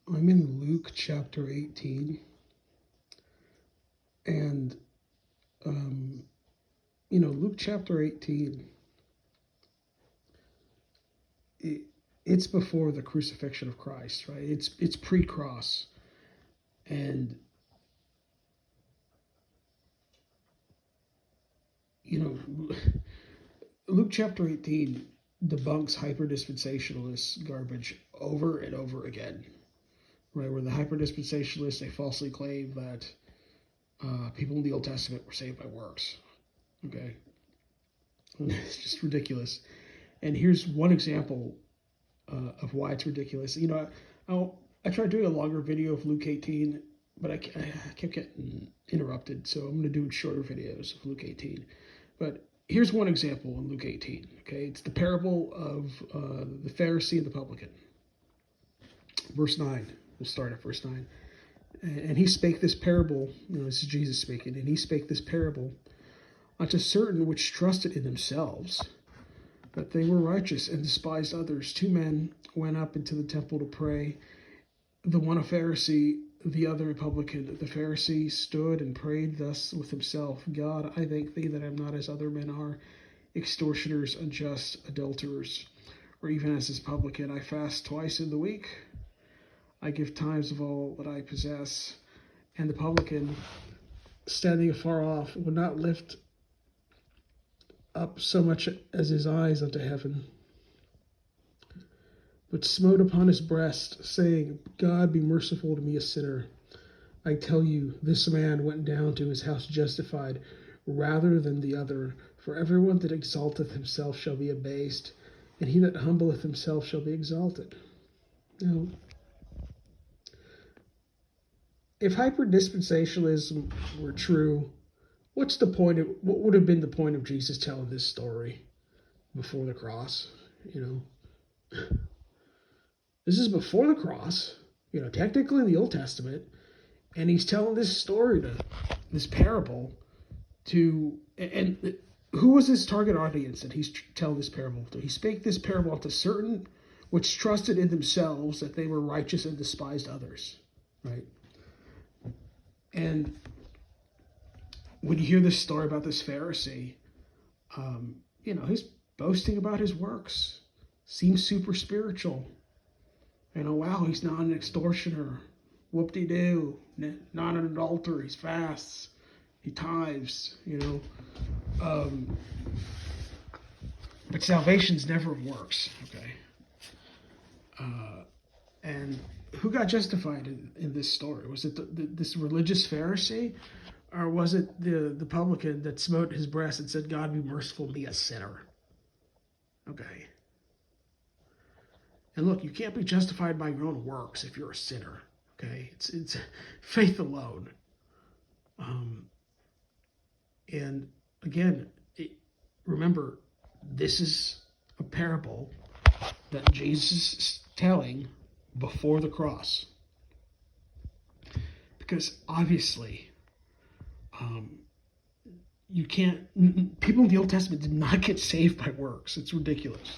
I'm in Luke chapter 18, and Luke chapter 18, it's before the crucifixion of Christ, right? It's pre-cross, and Luke chapter 18 debunks hyper-dispensationalist garbage over and over again, right? Where the hyper-dispensationalists, they falsely claim that people in the Old Testament were saved by works, okay? It's just ridiculous. And here's one example of why it's ridiculous. I tried doing a longer video of Luke 18, but I kept getting interrupted, so I'm going to do shorter videos of Luke 18. But here's one example in Luke 18. Okay, it's the parable of the Pharisee and the publican. Verse 9. We'll start at verse 9. And he spake this parable. This is Jesus speaking. And he spake this parable unto certain which trusted in themselves that they were righteous and despised others. 2 men went up into the temple to pray, the one a Pharisee, the other a publican. The Pharisee stood and prayed thus with himself, God, I thank thee that I am not as other men are, extortioners, unjust, adulterers, or even as this publican. I fast twice in the week. I give tithes of all that I possess. And the publican, standing afar off, would not lift up so much as his eyes unto heaven, but smote upon his breast, saying, God, be merciful to me, a sinner. I tell you, this man went down to his house justified rather than the other. For everyone that exalteth himself shall be abased, and he that humbleth himself shall be exalted. Now, if hyper-dispensationalism were true, what would have been the point of Jesus telling this story before the cross? This is before the cross, technically in the Old Testament, and he's telling this story, this parable, and who was his target audience that he's telling this parable to? He spake this parable to certain which trusted in themselves that they were righteous and despised others, right? And when you hear this story about this Pharisee, he's boasting about his works, seems super spiritual. Wow, he's not an extortioner. Whoop-de-doo. Not an adulterer. He fasts. He tithes, But salvation's never works, okay? And who got justified in this story? Was it this religious Pharisee? Or was it the publican that smote his breast and said, God, be merciful to me, a sinner? Okay. And look, you can't be justified by your own works if you're a sinner. Okay? It's faith alone. And again, remember, this is a parable that Jesus is telling before the cross. Because obviously, people in the Old Testament did not get saved by works. It's ridiculous.